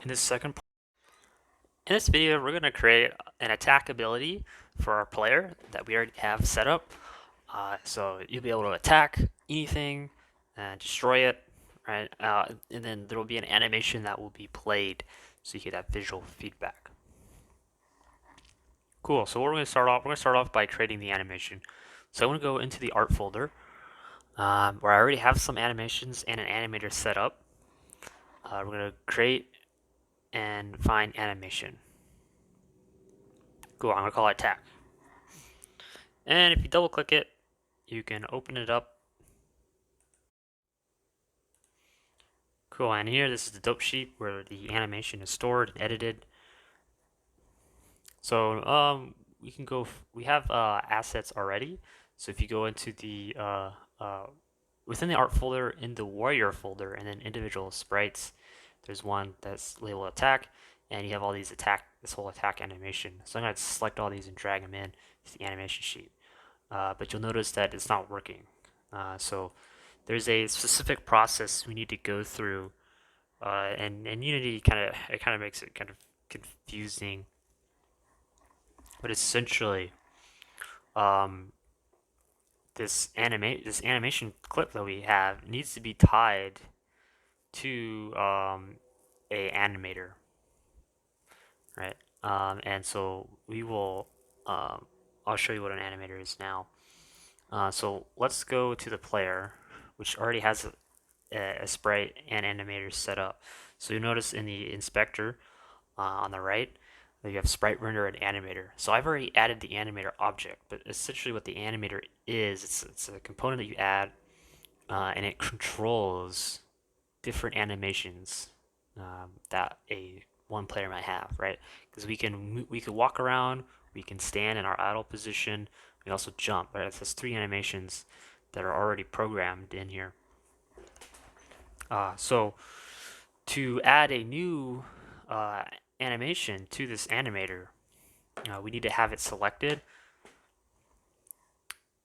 In this second in this video, we're going to create an attack ability for our player that we already have set up. So you'll be able to attack anything and destroy it, right? And then there will be an animation that will be played so you get that visual feedback. Cool. So we're going to start off by creating the animation. So I'm going to go into the art folder where I already have some animations and an animator set up. We're going to create and find animation. Cool. I'm going to call it attack. And if you double click it, you can open it up. Cool, and here this is the dope sheet where the animation is stored and edited. So we can go. We have assets already. So if you go into the within the art folder, in the warrior folder, and then individual sprites, there's one that's labeled attack, and you have all these this whole attack animation. So I'm gonna select all these and drag them in to the animation sheet. But you'll notice that it's not working. So there's a specific process we need to go through, and Unity kind of makes it kind of confusing. But essentially, um, this animation clip that we have needs to be tied to a animator, right? And so we will. I'll show you what an animator is now. So let's go to the player, which already has a sprite and animator set up. So you notice in the inspector on the right, you have sprite render and animator. So I've already added the animator object, but essentially what the animator is, it's a component that you add, and it controls different animations that one player might have, right? Because we can walk around, we can stand in our idle position, we also jump, right? That's three animations that are already programmed in here. So to add a new animation to this animator, we need to have it selected.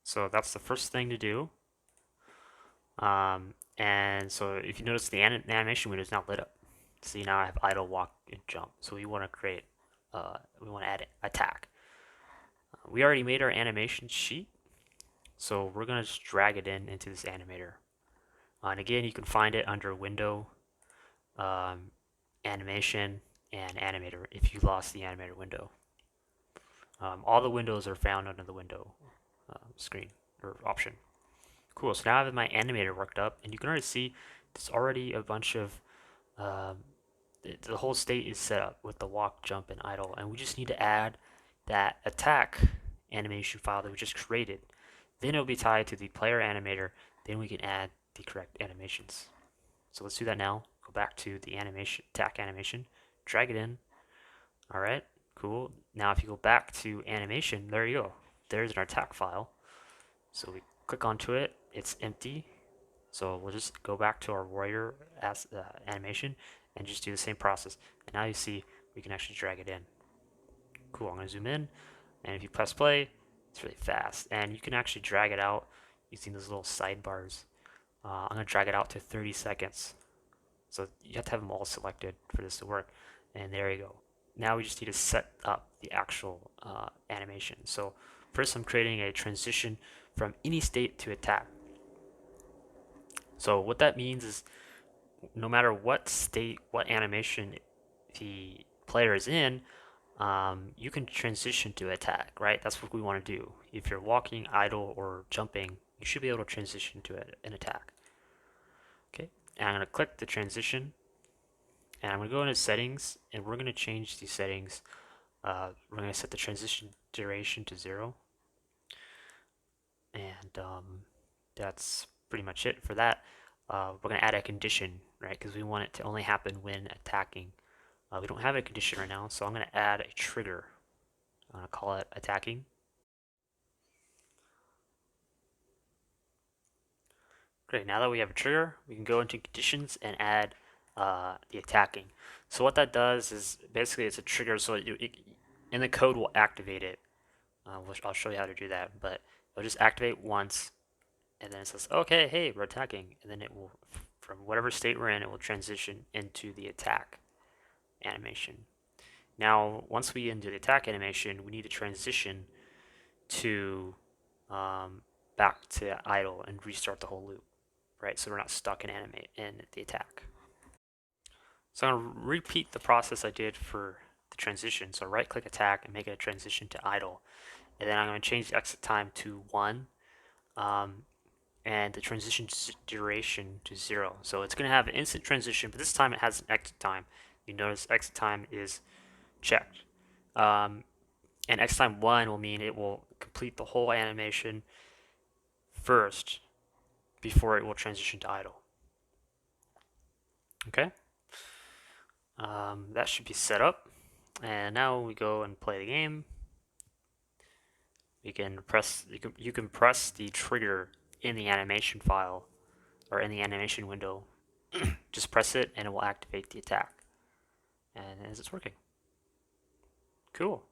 So that's the first thing to do. And so if you notice the animation window is now lit up. See, now I have idle, walk, and jump. So we want to we want to add attack. We already made our animation sheet. So we're going to just drag it into this animator. And again, you can find it under window, um, animation, and animator if you lost the animator window. All the windows are found under the window screen or option. Cool, so now I have my animator worked up, and you can already see there's already a bunch of, um, the whole state is set up with the walk, jump, and idle, and we just need to add that attack animation file that we just created. Then it'll be tied to the player animator, then we can add the correct animations. So let's do that now. Go back to the animation, attack animation, drag it in. All right, cool. Now if you go back to animation, there you go. There's our attack file. So we click onto it, it's empty. So we'll just go back to our warrior animation and just do the same process. And now you see we can actually drag it in. Cool, I'm gonna zoom in, and if you press play, it's really fast. And you can actually drag it out using those little sidebars. I'm gonna drag it out to 30 seconds. So you have to have them all selected for this to work. And there you go. Now we just need to set up the actual animation. So first I'm creating a transition from any state to attack. So what that means is no matter what state, what animation the player is in, you can transition to attack, right? That's what we want to do. If you're walking, idle, or jumping, you should be able to transition to an attack. Okay, and I'm going to click the transition, and I'm going to go into settings, and we're going to change the settings. We're going to set the transition duration to 0, and that's pretty much it for that. We're going to add a condition, right? Because we want it to only happen when attacking. We don't have a condition right now, so I'm going to add a trigger. I'm going to call it attacking. Great, now that we have a trigger, we can go into conditions and add the attacking. So what that does is basically it's a trigger, so in the code will activate it. Which I'll show you how to do that, but it'll just activate once, and then it says, okay, hey, we're attacking, and then it will, from whatever state we're in, it will transition into the attack. animation. Now, once we undo the attack animation, we need to transition to back to idle and restart the whole loop, right? So we're not stuck in animate in the attack. So I'm going to repeat the process I did for the transition. So right click attack and make it a transition to idle. And then I'm going to change the exit time to 1 and the transition duration to 0. So it's going to have an instant transition, but this time it has an exit time. You notice exit time is checked. And exit time 1 will mean it will complete the whole animation first before it will transition to idle. Okay? That should be set up. And now we go and play the game. You can press the trigger in the animation file or in the animation window. Just press it and it will activate the attack. And it's working. Cool.